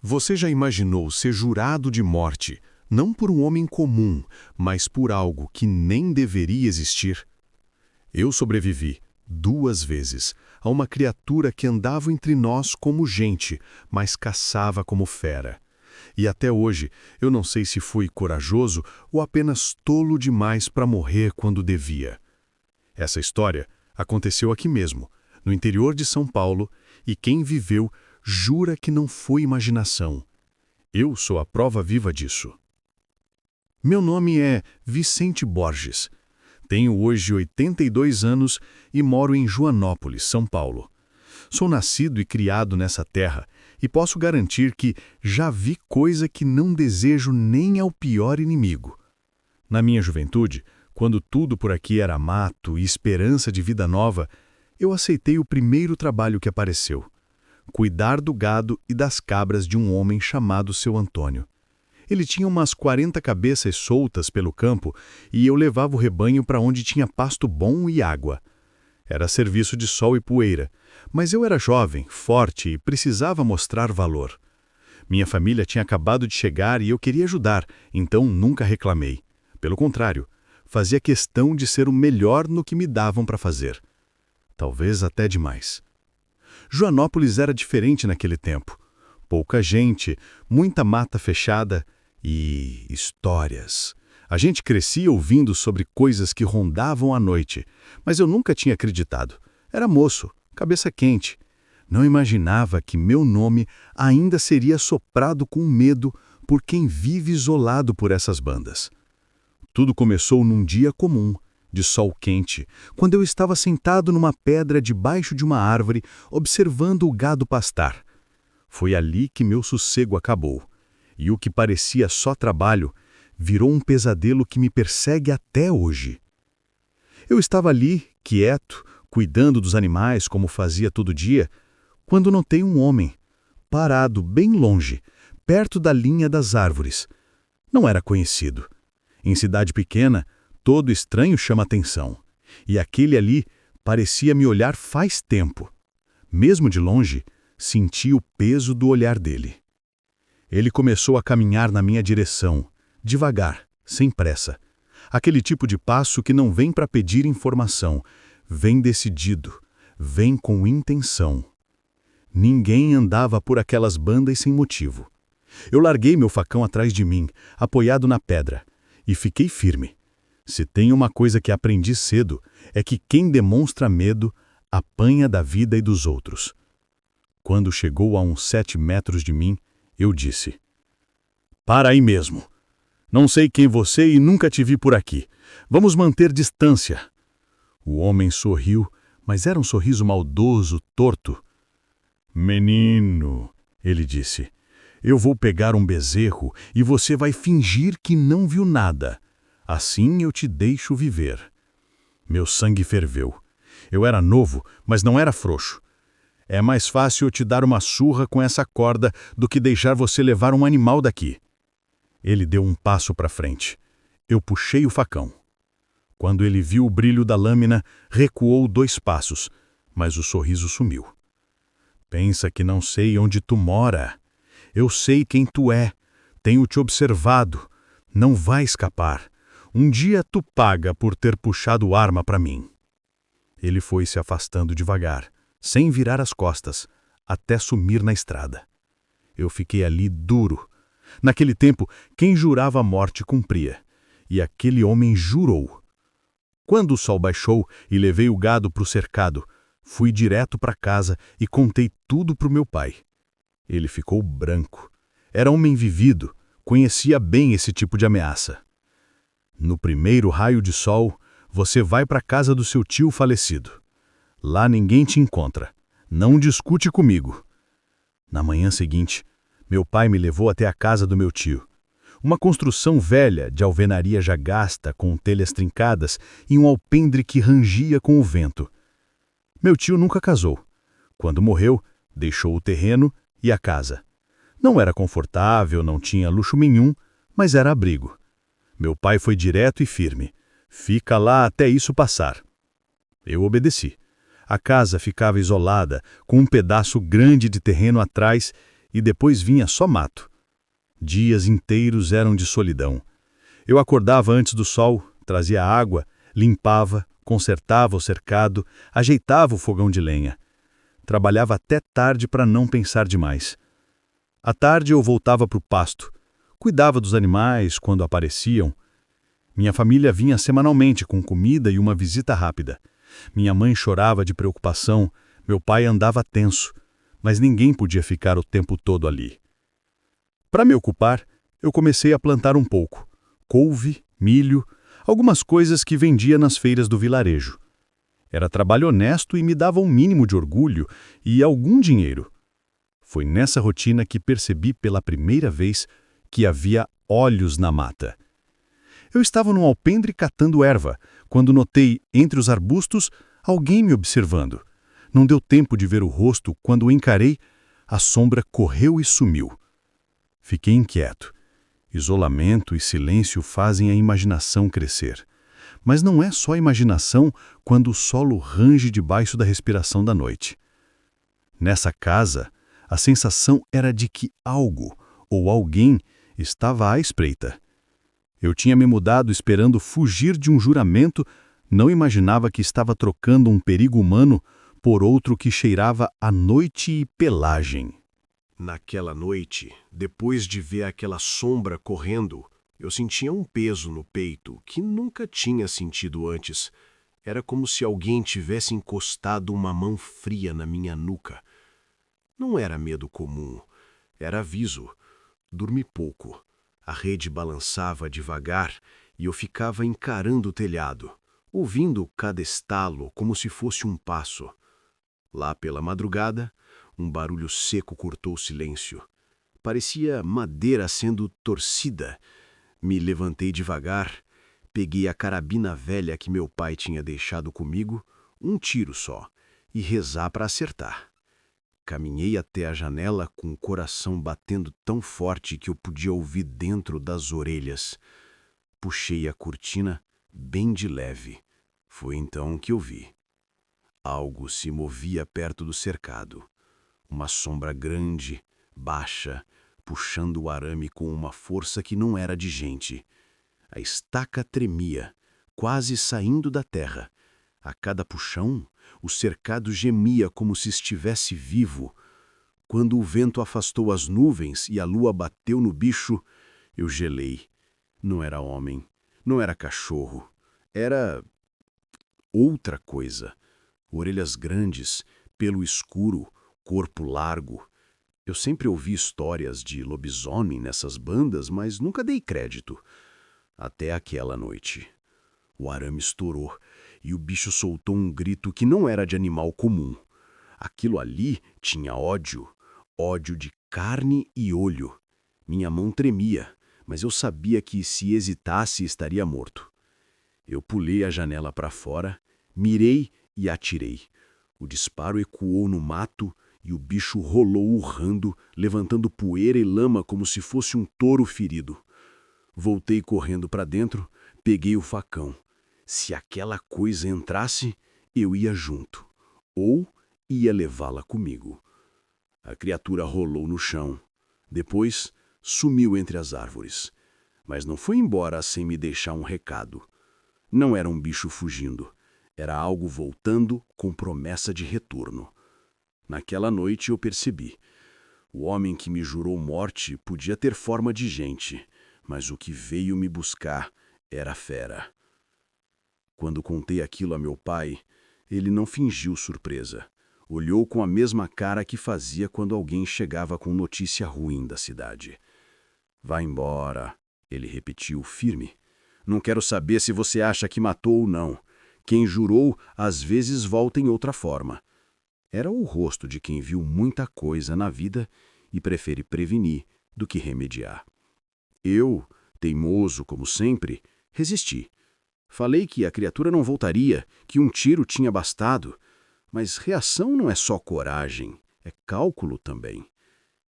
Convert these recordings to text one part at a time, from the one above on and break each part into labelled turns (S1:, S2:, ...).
S1: Você já imaginou ser jurado de morte, não por um homem comum, mas por algo que nem deveria existir? Eu sobrevivi, 2 vezes, a uma criatura que andava entre nós como gente, mas caçava como fera. E até hoje, eu não sei se fui corajoso ou apenas tolo demais para morrer quando devia. Essa história aconteceu aqui mesmo, no interior de São Paulo, e quem viveu jura que não foi imaginação. Eu sou a prova viva disso. Meu nome é Vicente Borges. Tenho hoje 82 anos e moro em Joanópolis, São Paulo. Sou nascido e criado nessa terra e posso garantir que já vi coisa que não desejo nem ao pior inimigo. Na minha juventude, quando tudo por aqui era mato e esperança de vida nova, eu aceitei o primeiro trabalho que apareceu: cuidar do gado e das cabras de um homem chamado Seu Antônio. Ele tinha umas 40 cabeças soltas pelo campo e eu levava o rebanho para onde tinha pasto bom e água. Era serviço de sol e poeira, mas eu era jovem, forte e precisava mostrar valor. Minha família tinha acabado de chegar e eu queria ajudar, então nunca reclamei. Pelo contrário, fazia questão de ser o melhor no que me davam para fazer. Talvez até demais. Joanópolis era diferente naquele tempo. Pouca gente, muita mata fechada e histórias. A gente crescia ouvindo sobre coisas que rondavam à noite, mas eu nunca tinha acreditado. Era moço, cabeça quente. Não imaginava que meu nome ainda seria soprado com medo por quem vive isolado por essas bandas. Tudo começou num dia comum, de sol quente, quando eu estava sentado numa pedra debaixo de uma árvore, observando o gado pastar. Foi ali que meu sossego acabou, e o que parecia só trabalho virou um pesadelo que me persegue até hoje. Eu estava ali, quieto, cuidando dos animais como fazia todo dia, quando notei um homem, parado bem longe, perto da linha das árvores. Não era conhecido. Em cidade pequena, todo estranho chama atenção, e aquele ali parecia me olhar faz tempo. Mesmo de longe, senti o peso do olhar dele. Ele começou a caminhar na minha direção, devagar, sem pressa. Aquele tipo de passo que não vem para pedir informação, vem decidido, vem com intenção. Ninguém andava por aquelas bandas sem motivo. Eu larguei meu facão atrás de mim, apoiado na pedra, e fiquei firme. Se tem uma coisa que aprendi cedo, é que quem demonstra medo apanha da vida e dos outros. Quando chegou a uns 7 metros de mim, eu disse: "Para aí mesmo. Não sei quem você e nunca te vi por aqui. Vamos manter distância." O homem sorriu, mas era um sorriso maldoso, torto. "Menino", ele disse, "eu vou pegar um bezerro e você vai fingir que não viu nada. Assim eu te deixo viver." Meu sangue ferveu. Eu era novo, mas não era frouxo. "É mais fácil eu te dar uma surra com essa corda do que deixar você levar um animal daqui." Ele deu um passo para frente. Eu puxei o facão. Quando ele viu o brilho da lâmina, recuou 2 passos, mas o sorriso sumiu. "Pensa que não sei onde tu mora. Eu sei quem tu é. Tenho te observado. Não vai escapar. Um dia tu paga por ter puxado arma para mim." Ele foi se afastando devagar, sem virar as costas, até sumir na estrada. Eu fiquei ali duro. Naquele tempo, quem jurava a morte cumpria, e aquele homem jurou. Quando o sol baixou e levei o gado para o cercado, fui direto para casa e contei tudo para o meu pai. Ele ficou branco. Era homem vivido, conhecia bem esse tipo de ameaça. "No primeiro raio de sol, você vai para a casa do seu tio falecido. Lá ninguém te encontra. Não discute comigo." Na manhã seguinte, meu pai me levou até a casa do meu tio. Uma construção velha, de alvenaria já gasta, com telhas trincadas e um alpendre que rangia com o vento. Meu tio nunca casou. Quando morreu, deixou o terreno e a casa. Não era confortável, não tinha luxo nenhum, mas era abrigo. Meu pai foi direto e firme. "Fica lá até isso passar." Eu obedeci. A casa ficava isolada, com um pedaço grande de terreno atrás,
S2: e depois vinha só mato. Dias inteiros eram de solidão. Eu acordava antes do sol, trazia água, limpava, consertava o cercado, ajeitava o fogão de lenha. Trabalhava até tarde para não pensar demais. À tarde eu voltava para o pasto. Cuidava dos animais quando apareciam. Minha família vinha semanalmente com comida e uma visita rápida. Minha mãe chorava de preocupação, meu pai andava tenso, mas ninguém podia ficar o tempo todo ali. Para me ocupar, eu comecei a plantar um pouco. Couve, milho, algumas coisas que vendia nas feiras do vilarejo. Era trabalho honesto e me dava um mínimo de orgulho e algum dinheiro. Foi nessa rotina que percebi pela primeira vez que havia olhos na mata. Eu estava num alpendre catando erva, quando notei, entre os arbustos, alguém me observando. Não deu tempo de ver o rosto quando o encarei, a sombra correu e sumiu. Fiquei inquieto. Isolamento e silêncio fazem a imaginação crescer. Mas não é só imaginação quando o solo range debaixo da respiração da noite. Nessa casa, a sensação era de que algo ou alguém estava à espreita. Eu tinha me mudado esperando fugir de um juramento, não imaginava que estava trocando um perigo humano por outro que cheirava a noite e pelagem.
S1: Naquela noite, depois de ver aquela sombra correndo, eu sentia um peso no peito que nunca tinha sentido antes. Era como se alguém tivesse encostado uma mão fria na minha nuca. Não era medo comum, era aviso. Dormi pouco. A rede balançava devagar e eu ficava encarando o telhado, ouvindo cada estalo como se fosse um passo. Lá pela madrugada, um barulho seco cortou o silêncio. Parecia madeira sendo torcida. Me levantei devagar, peguei a carabina velha que meu pai tinha deixado comigo, um tiro só, e rezar para acertar. Caminhei até a janela com o coração batendo tão forte que eu podia ouvir dentro das orelhas. Puxei a cortina bem de leve. Foi então que eu vi. Algo se movia perto do cercado. Uma sombra grande, baixa, puxando o arame com uma força que não era de gente. A estaca tremia, quase saindo da terra. A cada puxão, o cercado gemia como se estivesse vivo. Quando o vento afastou as nuvens e a lua bateu no bicho, eu gelei. Não era homem, não era cachorro, era outra coisa. Orelhas grandes, pelo escuro, corpo largo. Eu sempre ouvi histórias de lobisomem nessas bandas, mas nunca dei crédito. Até aquela noite. O arame estourou e o bicho soltou um grito que não era de animal comum. Aquilo ali tinha ódio, ódio de carne e olho. Minha mão tremia, mas eu sabia que se hesitasse estaria morto. Eu pulei a janela para fora, mirei e atirei. O disparo ecoou no mato e o bicho rolou urrando, levantando poeira e lama como se fosse um touro ferido. Voltei correndo para dentro, peguei o facão. Se aquela coisa entrasse, eu ia junto, ou ia levá-la comigo. A criatura rolou no chão. Depois, sumiu entre as árvores. Mas não foi embora sem me deixar um recado. Não era um bicho fugindo. Era algo voltando com promessa de retorno. Naquela noite eu percebi. O homem que me jurou morte podia ter forma de gente, mas o que veio me buscar era fera. Quando contei aquilo a meu pai, ele não fingiu surpresa. Olhou com a mesma cara que fazia quando alguém chegava com notícia ruim da cidade. "Vá embora", ele repetiu firme. "Não quero saber se você acha que matou ou não. Quem jurou, às vezes volta em outra forma." Era o rosto de quem viu muita coisa na vida e prefere prevenir do que remediar. Eu, teimoso como sempre, resisti. Falei que a criatura não voltaria, que um tiro tinha bastado. Mas reação não é só coragem, é cálculo também.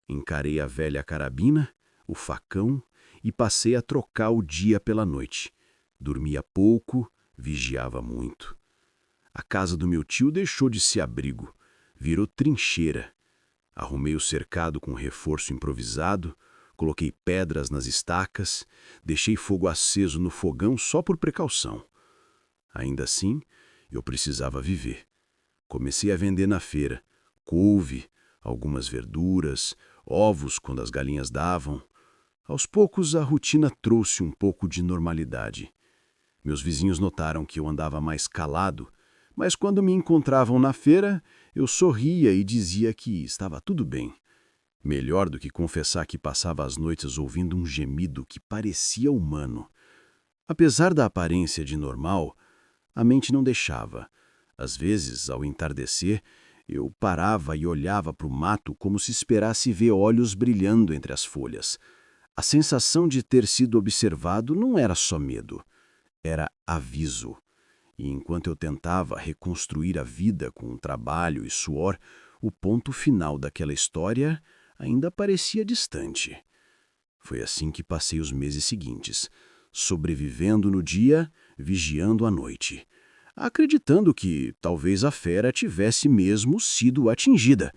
S1: Encarei a velha carabina, o facão, e passei a trocar o dia pela noite. Dormia pouco, vigiava muito. A casa do meu tio deixou de ser abrigo, virou trincheira. Arrumei o cercado com reforço improvisado, coloquei pedras nas estacas, deixei fogo aceso no fogão só por precaução. Ainda assim, eu precisava viver. Comecei a vender na feira couve, algumas verduras, ovos quando as galinhas davam. Aos poucos, a rotina trouxe um pouco de normalidade. Meus vizinhos notaram que eu andava mais calado, mas quando me encontravam na feira, eu sorria e dizia que estava tudo bem. Melhor do que confessar que passava as noites ouvindo um gemido que parecia humano. Apesar da aparência de normal, a mente não deixava. Às vezes, ao entardecer, eu parava e olhava para o mato como se esperasse ver olhos brilhando entre as folhas. A sensação de ter sido observado não era só medo, era aviso. E enquanto eu tentava reconstruir a vida com trabalho e suor, o ponto final daquela história ainda parecia distante. Foi assim que passei os meses seguintes, sobrevivendo no dia, vigiando à noite, acreditando que talvez a fera tivesse mesmo sido atingida.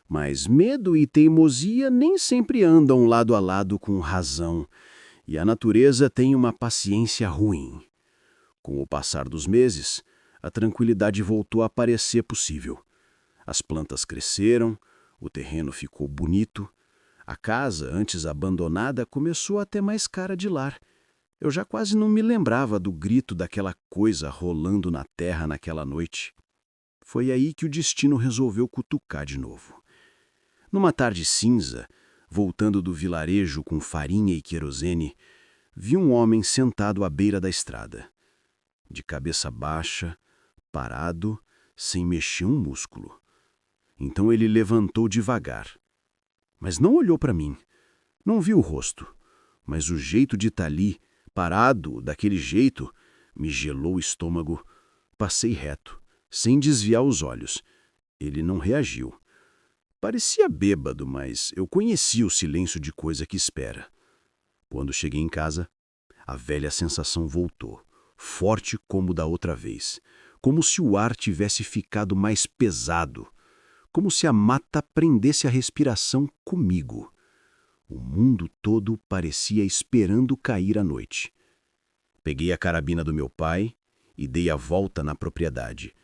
S1: Mas medo e teimosia nem sempre andam lado a lado com razão, e a natureza tem uma paciência ruim. Com o passar dos meses, a tranquilidade voltou a parecer possível. As plantas cresceram, o terreno ficou bonito, a casa, antes abandonada, começou a ter mais cara de lar. Eu já quase não me lembrava do grito daquela coisa rolando na terra naquela noite. Foi aí que o destino resolveu cutucar de novo. Numa tarde cinza, voltando do vilarejo com farinha e querosene, vi um homem sentado à beira da estrada. De cabeça baixa, parado, sem mexer um músculo. Então ele levantou devagar. Mas não olhou para mim. Não vi o rosto. Mas o jeito de estar ali, parado, daquele jeito, me gelou o estômago. Passei reto, sem desviar os olhos. Ele não reagiu. Parecia bêbado, mas eu conhecia o silêncio de coisa que espera. Quando cheguei em casa, a velha sensação voltou, forte como da outra vez, como se o ar tivesse ficado mais pesado, como se a mata prendesse a respiração comigo. O mundo todo parecia esperando cair a noite. Peguei a carabina do meu pai e dei a volta na propriedade.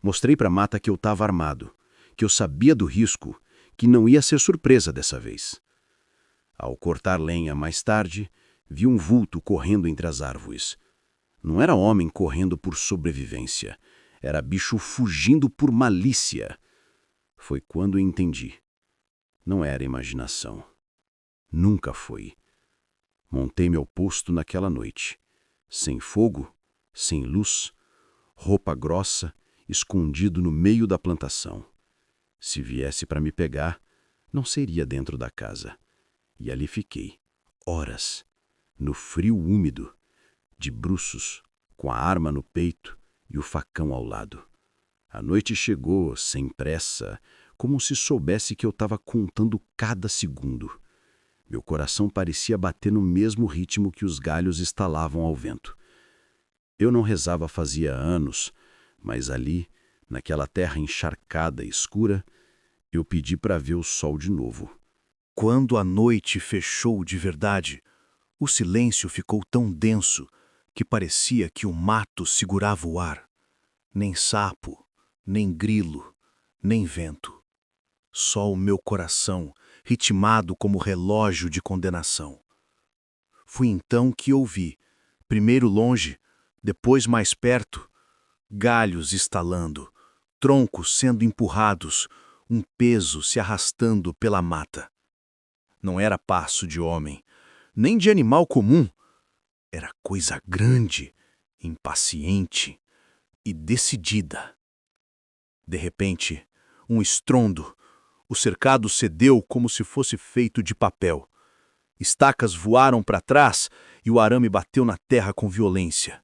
S1: Mostrei para a mata que eu estava armado, que eu sabia do risco, que não ia ser surpresa dessa vez. Ao cortar lenha mais tarde, vi um vulto correndo entre as árvores. Não era homem correndo por sobrevivência, era bicho fugindo por malícia. Foi quando entendi. Não era imaginação. Nunca foi. Montei meu posto naquela noite. Sem fogo, sem luz, roupa grossa, escondido no meio da plantação. Se viesse para me pegar, não seria dentro da casa. E ali fiquei, horas, no frio úmido, de bruços, com a arma no peito e o facão ao lado. A noite chegou, sem pressa, como se soubesse que eu estava contando cada segundo. Meu coração parecia bater no mesmo ritmo que os galhos estalavam ao vento. Eu não rezava fazia anos, mas ali, naquela terra encharcada e escura, eu pedi para ver o sol de novo. Quando a noite fechou de verdade, o silêncio ficou tão denso que parecia que o mato segurava o ar. Nem sapo, nem grilo, nem vento. Só o meu coração, ritmado como relógio de condenação. Foi então que ouvi, primeiro longe, depois mais perto, galhos estalando, troncos sendo empurrados, um peso se arrastando pela mata. Não era passo de homem, nem de animal comum. Era coisa grande, impaciente e decidida. De repente, um estrondo. O cercado cedeu como se fosse feito de papel. Estacas voaram para trás e o arame bateu na terra com violência.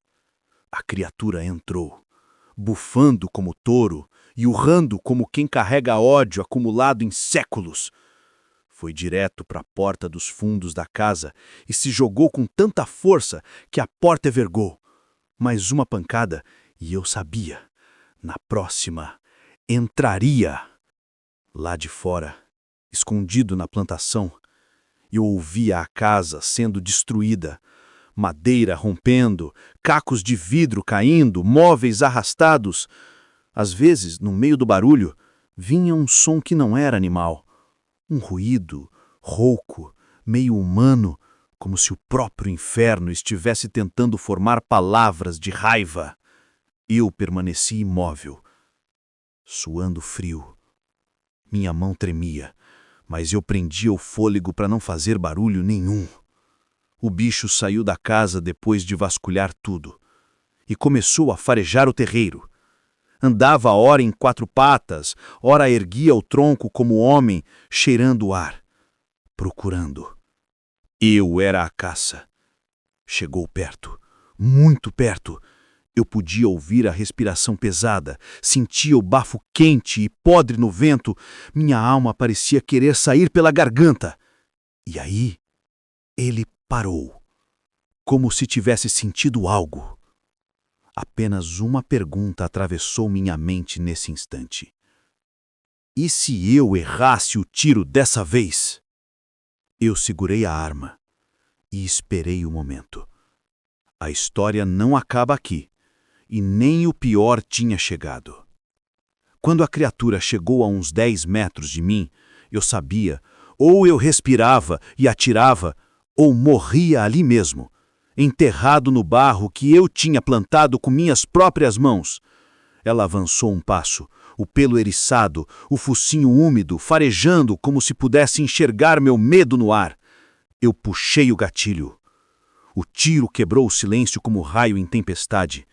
S1: A criatura entrou, bufando como touro e urrando como quem carrega ódio acumulado em séculos. Foi direto para a porta dos fundos da casa e se jogou com tanta força que a porta evergou. Mais uma pancada e eu sabia, na próxima, entraria. Lá de fora,
S2: escondido na plantação. Eu ouvia a casa sendo destruída, madeira rompendo, cacos de vidro caindo, móveis arrastados. Às vezes, no meio do barulho, vinha um som que não era animal. Um ruído rouco, meio humano, como se o próprio inferno estivesse tentando formar palavras de raiva. Eu permaneci imóvel, suando frio. Minha mão tremia, mas eu prendia o fôlego para não fazer barulho nenhum. O bicho saiu da casa depois de vasculhar tudo e começou a farejar o terreiro. Andava ora em 4 patas, ora erguia o tronco como homem, cheirando o ar, procurando. Eu era a caça. Chegou perto, muito perto. Eu podia ouvir a respiração pesada, sentia o bafo quente e podre no vento. Minha alma parecia querer sair pela garganta. E aí, ele parou, como se tivesse sentido algo. Apenas uma pergunta atravessou minha mente nesse instante. E se eu errasse o tiro dessa vez? Eu segurei a arma e esperei o momento. A história não acaba aqui, e nem o pior tinha chegado. Quando a criatura chegou a uns 10 metros de mim, eu sabia, ou eu respirava e atirava, ou morria ali mesmo, enterrado no barro que eu tinha plantado com minhas próprias mãos. Ela avançou um passo, o pelo eriçado, o focinho úmido, farejando como se pudesse enxergar meu medo no ar. Eu puxei o gatilho. O tiro quebrou o silêncio como raio em tempestade.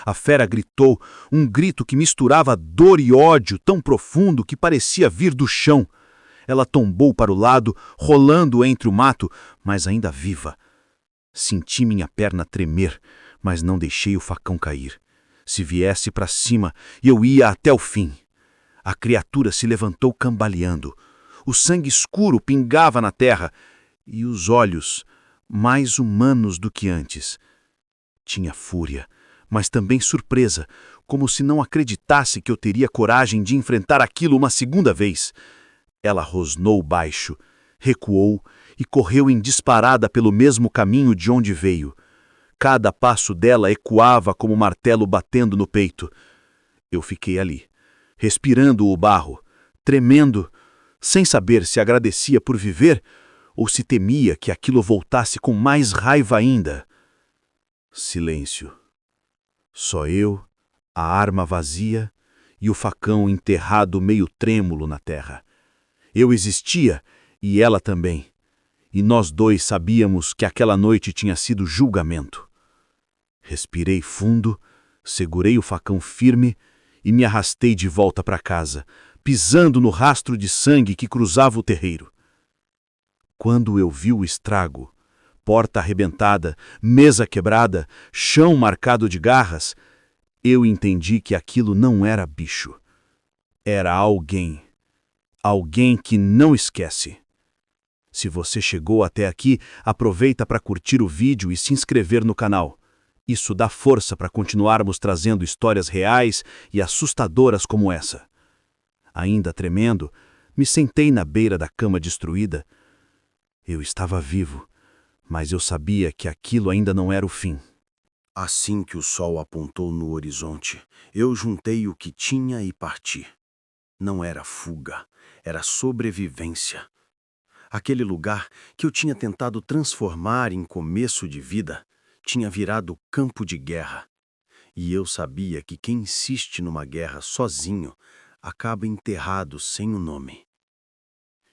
S2: A fera gritou, um grito que misturava dor e ódio tão profundo que parecia vir do chão. Ela tombou para o lado, rolando entre o mato, mas ainda viva. Senti minha perna tremer, mas não deixei o facão cair. Se viesse para cima, eu ia até o fim. A criatura se levantou cambaleando. O sangue escuro pingava na terra e os olhos, mais humanos do que antes. Tinha fúria, mas também surpresa, como se não acreditasse que eu teria coragem de enfrentar aquilo uma segunda vez. Ela rosnou baixo, recuou e correu em disparada pelo mesmo caminho de onde veio. Cada passo dela ecoava como martelo batendo no peito. Eu fiquei ali, respirando o barro, tremendo, sem saber se agradecia por viver ou se temia que aquilo voltasse com mais raiva ainda. Silêncio. Só eu, a arma vazia e o facão enterrado meio trêmulo na terra. Eu existia e ela também. E nós dois sabíamos que aquela noite tinha sido julgamento. Respirei fundo, segurei o facão firme e me arrastei de volta para casa, pisando no rastro de sangue que cruzava o terreiro. Quando eu vi o estrago, porta arrebentada, mesa quebrada, chão marcado de garras, eu entendi que aquilo não era bicho. Era alguém. Alguém que não esquece. Se você chegou até aqui, aproveita para curtir o vídeo e se inscrever no canal. Isso dá força para continuarmos trazendo histórias reais e assustadoras como essa. Ainda tremendo, me sentei na beira da cama destruída. Eu estava vivo, mas eu sabia que aquilo ainda não era o fim.
S3: Assim que o sol apontou no horizonte, eu juntei o que tinha e parti. Não era fuga, era sobrevivência. Aquele lugar que eu tinha tentado transformar em começo de vida tinha virado campo de guerra. E eu sabia que quem insiste numa guerra sozinho acaba enterrado sem o nome.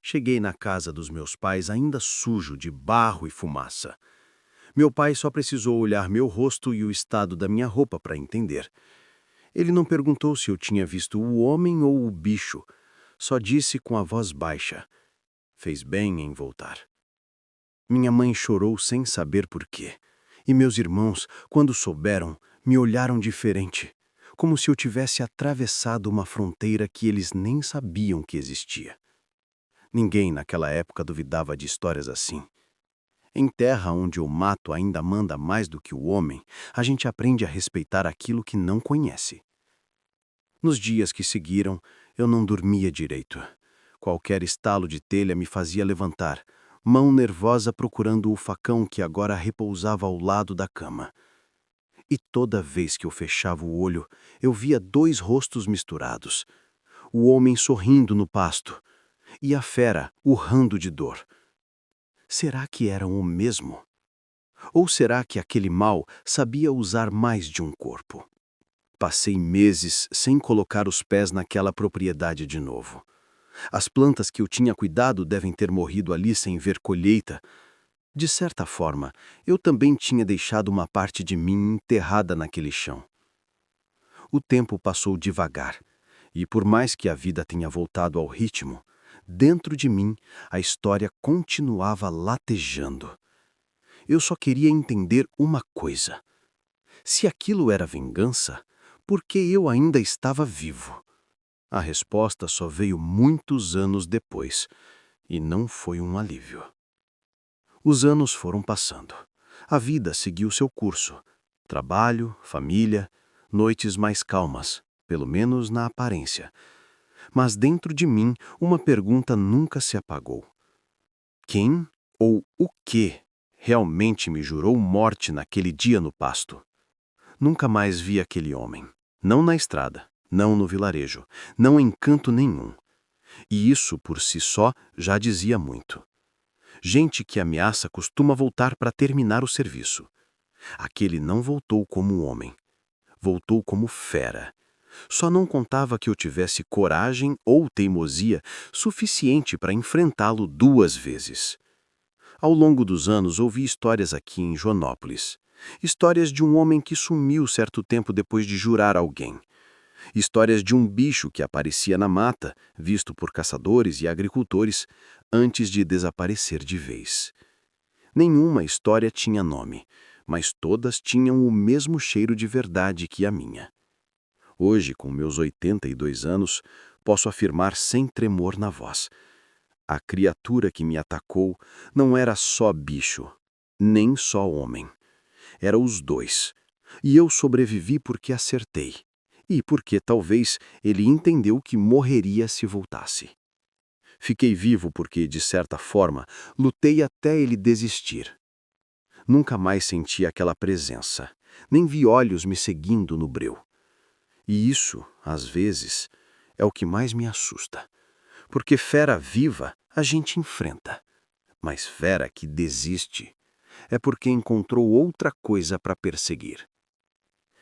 S3: Cheguei na casa dos meus pais ainda sujo de barro e fumaça. Meu pai só precisou olhar meu rosto e o estado da minha roupa para entender. Ele não perguntou se eu tinha visto o homem ou o bicho, só disse com a voz baixa: "Fez bem em voltar." Minha mãe chorou sem saber por quê, e meus irmãos, quando souberam, me olharam diferente, como se eu tivesse atravessado uma fronteira que eles nem sabiam que existia. Ninguém naquela época duvidava de histórias assim. Em terra onde o mato ainda manda mais do que o homem, a gente aprende a respeitar aquilo que não conhece. Nos dias que seguiram, eu não dormia direito. Qualquer estalo de telha me fazia levantar, mão nervosa procurando o facão que agora repousava ao lado da cama. E toda vez que eu fechava o olho, eu via dois rostos misturados. O homem sorrindo no pasto e a fera urrando de dor. Será que eram o mesmo? Ou será que aquele mal sabia usar mais de um corpo? Passei meses sem colocar os pés naquela propriedade de novo. As plantas que eu tinha cuidado devem ter morrido ali sem ver colheita. De certa forma, eu também tinha deixado uma parte de mim enterrada naquele chão. O tempo passou devagar, e por mais que a vida tenha voltado ao ritmo, dentro de mim a história continuava latejando. Eu só queria entender uma coisa. Se aquilo era vingança, por que eu ainda estava vivo? A resposta só veio muitos anos depois, e não foi um alívio. Os anos foram passando. A vida seguiu seu curso. Trabalho, família, noites mais calmas, pelo menos na aparência. Mas dentro de mim, uma pergunta nunca se apagou. Quem ou o que realmente me jurou morte naquele dia no pasto? Nunca mais vi aquele homem. Não na estrada, não no vilarejo, não em canto nenhum. E isso, por si só, já dizia muito. Gente que ameaça costuma voltar para terminar o serviço. Aquele não voltou como homem. Voltou como fera. Só não contava que eu tivesse coragem ou teimosia suficiente para enfrentá-lo 2 vezes. Ao longo dos anos, ouvi histórias aqui em Joanópolis. Histórias de um homem que sumiu certo tempo depois de jurar alguém. Histórias de um bicho que aparecia na mata, visto por caçadores e agricultores, antes de desaparecer de vez. Nenhuma história tinha nome, mas todas tinham o mesmo cheiro de verdade que a minha. Hoje, com meus 82 anos, posso afirmar sem tremor na voz. A criatura que me atacou não era só bicho, nem só homem. Era os dois. E eu sobrevivi porque acertei. E porque talvez ele entendeu que morreria se voltasse. Fiquei vivo porque, de certa forma, lutei até ele desistir. Nunca mais senti aquela presença, nem vi olhos me seguindo no breu. E isso, às vezes, é o que mais me assusta. Porque fera viva a gente enfrenta, mas fera que desiste é porque encontrou outra coisa para perseguir.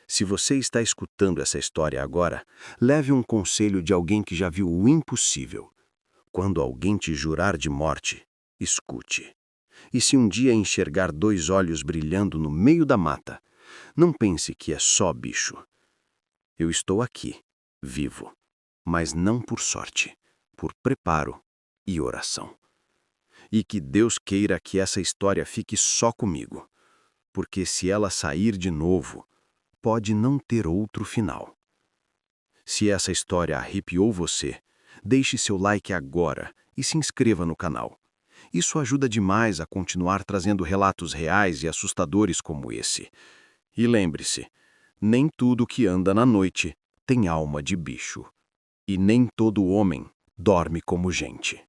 S3: Se você está escutando essa história agora, leve um conselho de alguém que já viu o impossível. Quando alguém te jurar de morte, escute. E se um dia enxergar 2 olhos brilhando no meio da mata, não pense que é só bicho. Eu estou aqui, vivo, mas não por sorte, por preparo e oração. E que Deus queira que essa história fique só comigo, porque se ela sair de novo, pode não ter outro final. Se essa história arrepiou você, deixe seu like agora e se inscreva no canal. Isso ajuda demais a continuar trazendo relatos reais e assustadores como esse. E lembre-se, nem tudo que anda na noite tem alma de bicho. E nem todo homem dorme como gente.